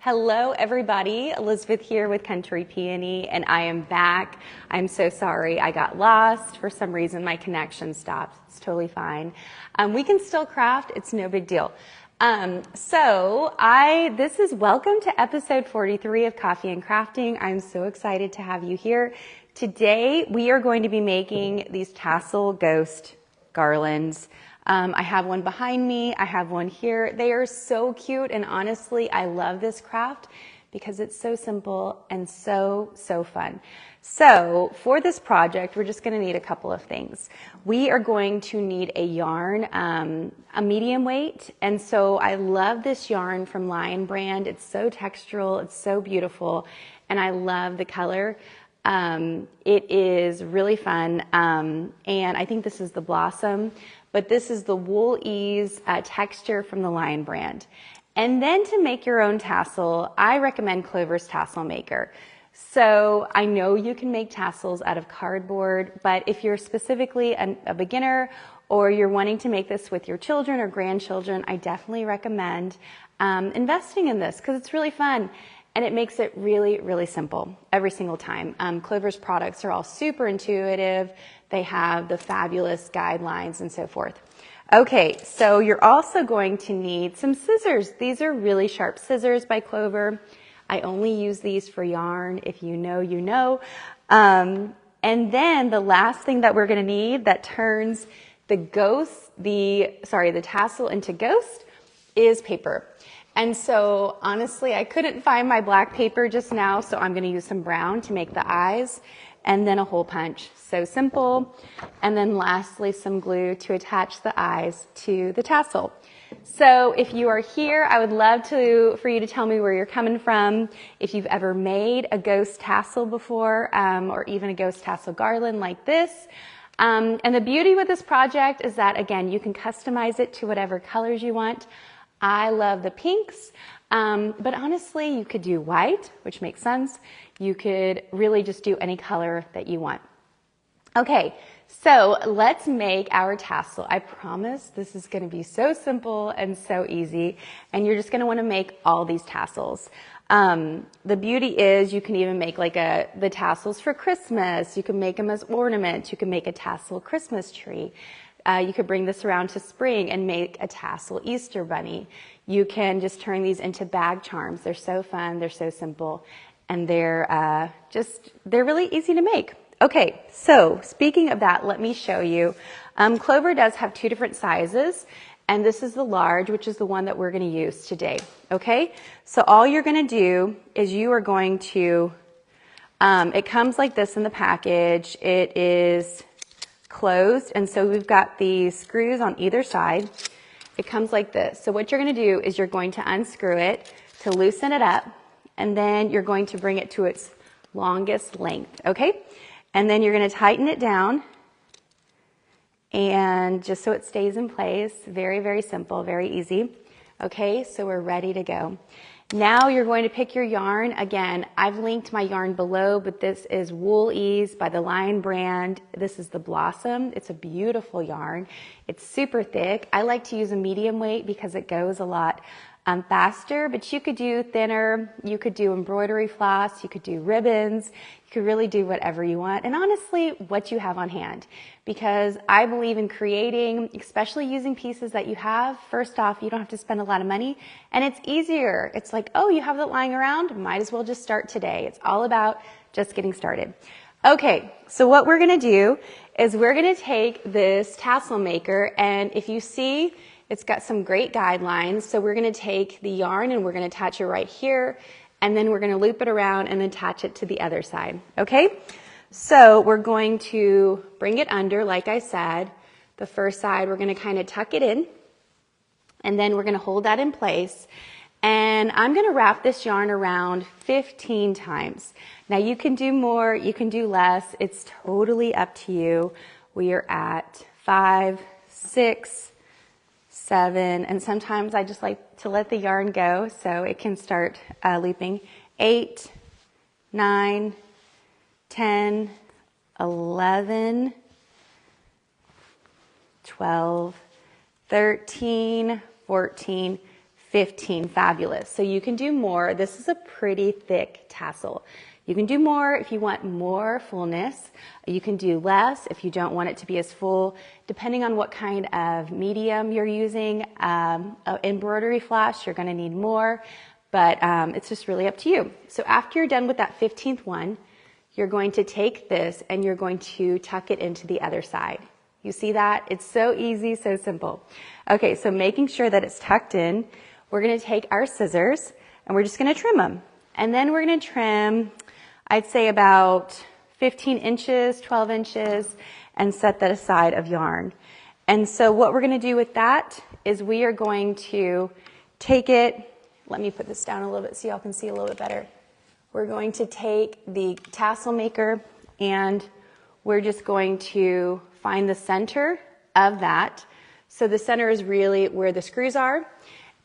Hello everybody, Elizabeth here with Country Peony, and I am back. I'm so sorry I got lost. For some reason my connection stopped. It's totally fine. We can still craft, it's no big deal. This is welcome to episode 43 of Coffee and Crafting. I'm so excited to have you here. Today we are going to be making these tassel ghost garlands. I have one behind me. I have one here. They are so cute, and honestly, I love this craft because it's so simple and so fun. So for this project, we're just going to need a couple of things. We are going to need a yarn, a medium weight, and so I love this yarn from Lion brand. It's so textural, it's so beautiful, and I love the color. It is really fun, and I think this is the Blossom. But this is the Wool Ease texture from the Lion brand. And then to make your own tassel, I recommend Clover's Tassel Maker. So I know you can make tassels out of cardboard, but if you're specifically a beginner or you're wanting to make this with your children or grandchildren, I definitely recommend investing in this because it's really fun. And it makes it really simple every single time. Clover's products are all super intuitive. They have the fabulous guidelines and so forth. Okay, so you're also going to need some scissors. These are really sharp scissors by Clover. I only use these for yarn. If you know, you know. And then the last thing that we're going to need that turns the tassel into ghost is paper. And so honestly, I couldn't find my black paper just now, so I'm going to use some brown to make the eyes and then a hole punch. So simple. And then lastly, some glue to attach the eyes to the tassel. So if you are here, I would love for you to tell me where you're coming from, if you've ever made a ghost tassel before, or even a ghost tassel garland like this. And the beauty with this project is that, again, you can customize it to whatever colors you want. I love the pinks, but honestly, you could do white, which makes sense. You could really just do any color that you want. Okay, so let's make our tassel. I promise this is going to be so simple and so easy, and you're just going to want to make all these tassels. The beauty is you can even make the tassels for Christmas. You can make them as ornaments. You can make a tassel Christmas tree. You could bring this around to spring and make a tassel Easter bunny. You can just turn these into bag charms. They're so fun, they're so simple, and they're really easy to make. Okay, so speaking of that, let me show you. Clover does have two different sizes, and this is the large, which is the one that we're going to use today. Okay, so all you're going to do is you are going to, it comes like this in the package. It is closed, and so we've got the screws on either side. It comes like this. So what you're going to do is you're going to unscrew it to loosen it up, and then you're going to bring it to its longest length, okay? And then you're going to tighten it down, and just so it stays in place. Very simple, very easy. Okay, so we're ready to go. Now you're going to pick your yarn. Again, I've linked my yarn below, but this is Wool Ease by the Lion brand. This is the Blossom. It's a beautiful yarn. It's super thick. I like to use a medium weight because it goes a lot faster, but you could do thinner. You could do embroidery floss. You could do ribbons. You could really do whatever you want. And honestly, what you have on hand. Because I believe in creating, especially using pieces that you have. First off, you don't have to spend a lot of money, and it's easier. It's like, oh, you have that lying around? Might as well just start today. It's all about just getting started. Okay, so what we're going to do is we're going to take this tassel maker, and if you see, it's got some great guidelines. So we're going to take the yarn and we're going to attach it right here, and then we're going to loop it around and attach it to the other side. Okay? So we're going to bring it under, like I said. The first side, we're going to kind of tuck it in, and then we're going to hold that in place. And I'm going to wrap this yarn around 15 times. Now you can do more, you can do less. It's totally up to you. We are at 5, 6, 7, and sometimes I just like to let the yarn go so it can start looping. 8, 9, 10, 11, 12, 13, 14, 15, fabulous. So you can do more. This is a pretty thick tassel. You can do more if you want more fullness. You can do less if you don't want it to be as full, depending on what kind of medium you're using. Embroidery flash, you're going to need more, but it's just really up to you. So after you're done with that 15th one, you're going to take this and you're going to tuck it into the other side. You see that? It's so easy, so simple. Okay, so making sure that it's tucked in, we're going to take our scissors and we're just going to trim them. And then we're going to trim, I'd say about 15 inches, 12 inches, and set that aside of yarn. And so what we're going to do with that is we are going to take it, let me put this down a little bit so y'all can see a little bit better. We're going to take the tassel maker and we're just going to find the center of that. So the center is really where the screws are,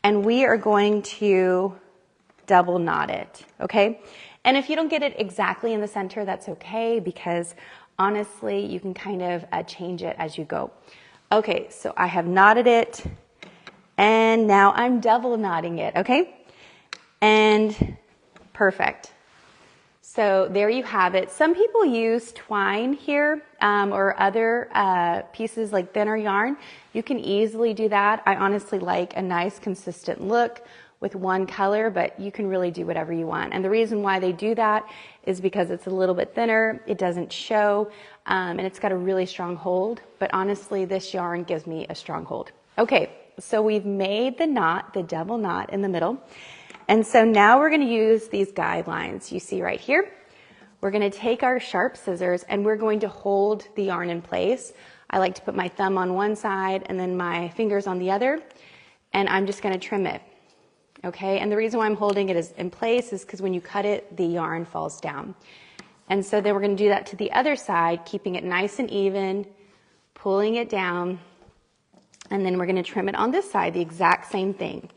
and we are going to double knot it, okay? And if you don't get it exactly in the center, that's okay, because honestly, you can kind of change it as you go. Okay, so I have knotted it, and now I'm double knotting it, okay? And perfect. So there you have it. Some people use twine here or other pieces like thinner yarn. You can easily do that. I honestly like a nice consistent look with one color, but you can really do whatever you want. And the reason why they do that is because it's a little bit thinner, it doesn't show, and it's got a really strong hold. But honestly, this yarn gives me a strong hold. Okay, so we've made the knot, the double knot in the middle. And so now we're going to use these guidelines you see right here. We're going to take our sharp scissors and we're going to hold the yarn in place. I like to put my thumb on one side and then my fingers on the other, and I'm just going to trim it. Okay, and the reason why I'm holding it in place is because when you cut it, the yarn falls down. And so then we're going to do that to the other side, keeping it nice and even, pulling it down, and then we're going to trim it on this side, the exact same thing.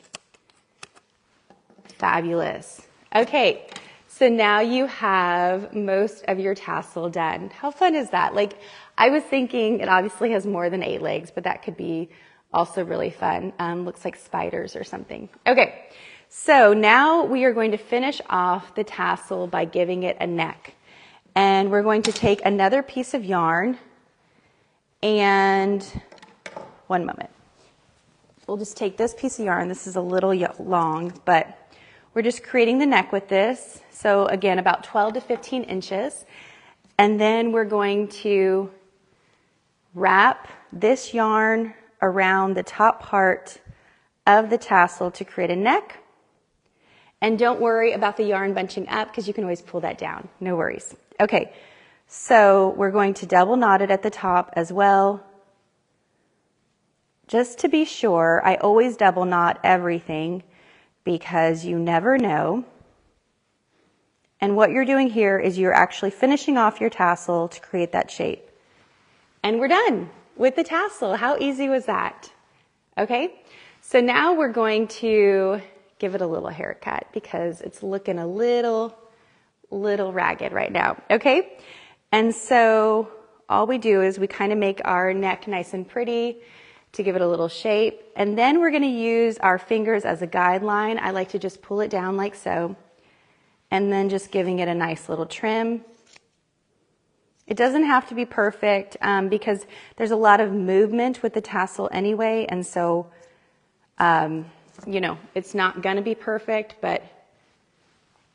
Fabulous. Okay, so now you have most of your tassel done. How fun is that? Like, I was thinking it obviously has more than 8 legs, but that could be also really fun. Looks like spiders or something. Okay, so now we are going to finish off the tassel by giving it a neck. And we're going to take another piece of yarn and, one moment. We'll just take this piece of yarn. This is a little long, but we're just creating the neck with this. So again, about 12 to 15 inches. And then we're going to wrap this yarn around the top part of the tassel to create a neck. And don't worry about the yarn bunching up because you can always pull that down. No worries. Okay, so we're going to double knot it at the top as well. Just to be sure, I always double knot everything because you never know. And what you're doing here is you're actually finishing off your tassel to create that shape. And we're done with the tassel. How easy was that? Okay, so now we're going to give it a little haircut because it's looking a little ragged right now. Okay, and so all we do is we kind of make our neck nice and pretty to give it a little shape. And then we're going to use our fingers as a guideline. I like to just pull it down like so, and then just giving it a nice little trim. It doesn't have to be perfect because there's a lot of movement with the tassel anyway, and so, you know, it's not going to be perfect, but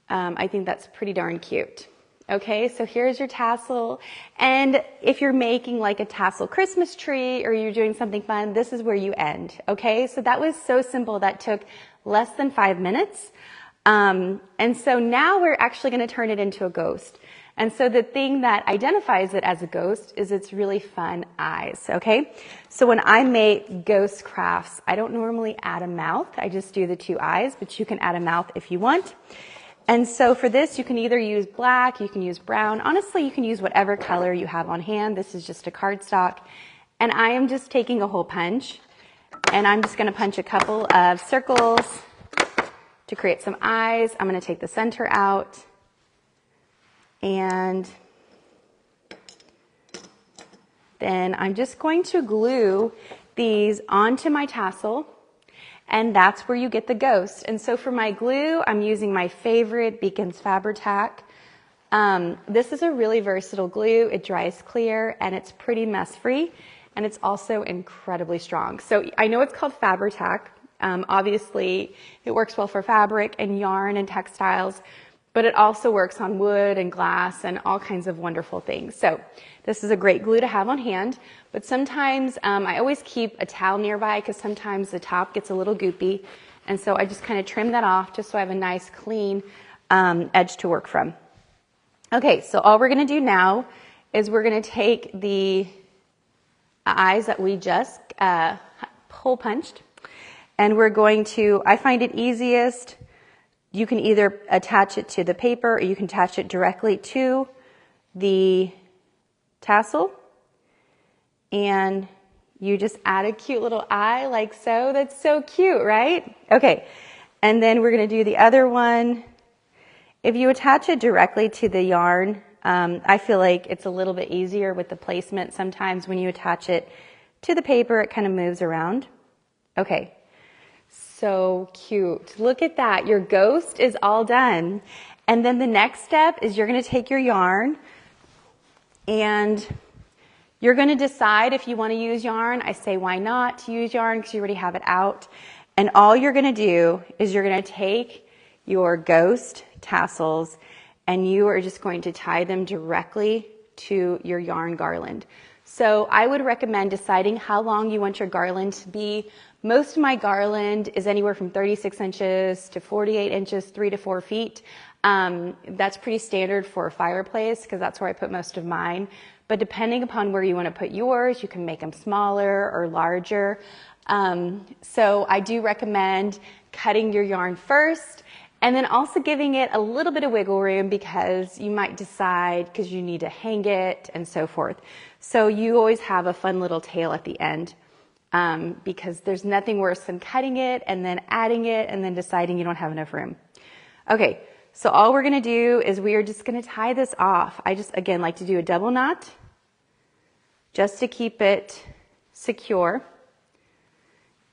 I think that's pretty darn cute. Okay, so here's your tassel, and if you're making like a tassel Christmas tree or you're doing something fun, this is where you end. Okay, so that was so simple. That took less than 5 minutes. And so now we're actually going to turn it into a ghost. And so the thing that identifies it as a ghost is its really fun eyes, okay? So when I make ghost crafts, I don't normally add a mouth. I just do the 2 eyes, but you can add a mouth if you want. And so for this, you can either use black, you can use brown. Honestly, you can use whatever color you have on hand. This is just a cardstock. And I am just taking a hole punch, and I'm just going to punch a couple of circles to create some eyes. I'm going to take the center out, and then I'm just going to glue these onto my tassel. and that's where you get the ghost. And so for my glue, I'm using my favorite Beacon's Fabri-Tac. This is a really versatile glue. It dries clear and it's pretty mess free, and it's also incredibly strong. So I know it's called Fabri-Tac. Obviously it works well for fabric and yarn and textiles, but it also works on wood and glass and all kinds of wonderful things. So this is a great glue to have on hand, but sometimes I always keep a towel nearby because sometimes the top gets a little goopy, and so I just kind of trim that off just so I have a nice clean edge to work from. Okay, so all we're going to do now is we're going to take the eyes that we just hole punched, and we're going to, I find it easiest, you can either attach it to the paper or you can attach it directly to the tassel, and you just add a cute little eye like so. That's so cute, right? Okay, and then we're going to do the other one. If you attach it directly to the yarn, I feel like it's a little bit easier with the placement. Sometimes when you attach it to the paper, it kind of moves around. Okay, so cute. Look at that. Your ghost is all done. And then the next step is you're going to take your yarn and you're going to decide if you want to use yarn. I say why not to use yarn because you already have it out. And all you're going to do is you're going to take your ghost tassels and you are just going to tie them directly to your yarn garland. So I would recommend deciding how long you want your garland to be. Most of my garland is anywhere from 36 inches to 48 inches, 3 to 4 feet. That's pretty standard for a fireplace because that's where I put most of mine. But depending upon where you want to put yours, you can make them smaller or larger. So I do recommend cutting your yarn first and then also giving it a little bit of wiggle room because you might decide because you need to hang it and so forth. So you always have a fun little tail at the end because there's nothing worse than cutting it and then adding it and then deciding you don't have enough room. Okay, so all we're going to do is we are just going to tie this off. I just, again, like to do a double knot just to keep it secure.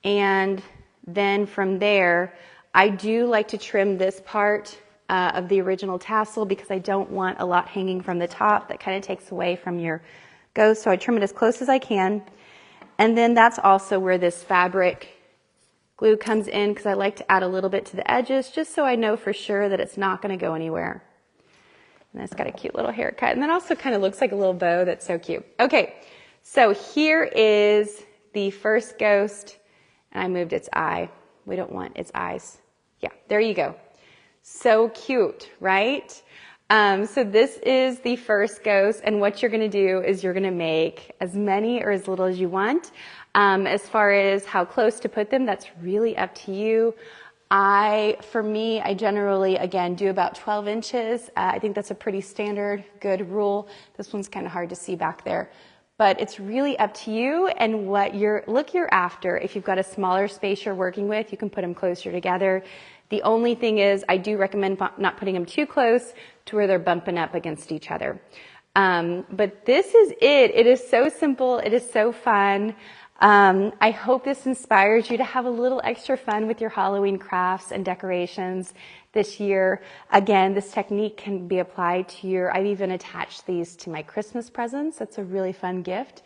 And then from there, I do like to trim this part of the original tassel because I don't want a lot hanging from the top. That kind of takes away from your ghost. So I trim it as close as I can. And then that's also where this fabric glue comes in because I like to add a little bit to the edges just so I know for sure that it's not going to go anywhere. And it's got a cute little haircut. And that also kind of looks like a little bow. That's so cute. Okay, so here is the first ghost. And I moved its eye. We don't want its eyes. Yeah, there you go. So cute, right? So this is the first ghost, and what you're going to do is you're going to make as many or as little as you want. As far as how close to put them, that's really up to you. For me, I generally, again, do about 12 inches. I think that's a pretty standard, good rule. This one's kind of hard to see back there. But it's really up to you and what look you're after. If you've got a smaller space you're working with, you can put them closer together. The only thing is I do recommend not putting them too close to where they're bumping up against each other. But this is it. It is so simple. It is so fun. I hope this inspires you to have a little extra fun with your Halloween crafts and decorations this year. Again, this technique can be applied to I've even attached these to my Christmas presents. That's a really fun gift.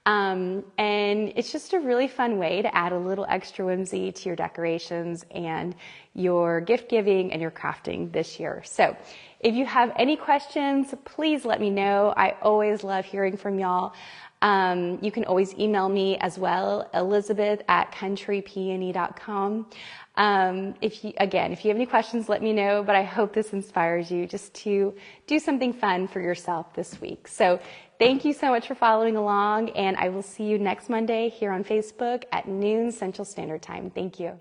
And it's just a really fun way to add a little extra whimsy to your decorations and your gift giving and your crafting this year. So if you have any questions, please let me know. I always love hearing from y'all. You can always email me as well, elizabeth@countrypne.com. If you have any questions, let me know, but I hope this inspires you just to do something fun for yourself this week. So thank you so much for following along, and I will see you next Monday here on Facebook at noon Central Standard Time. Thank you.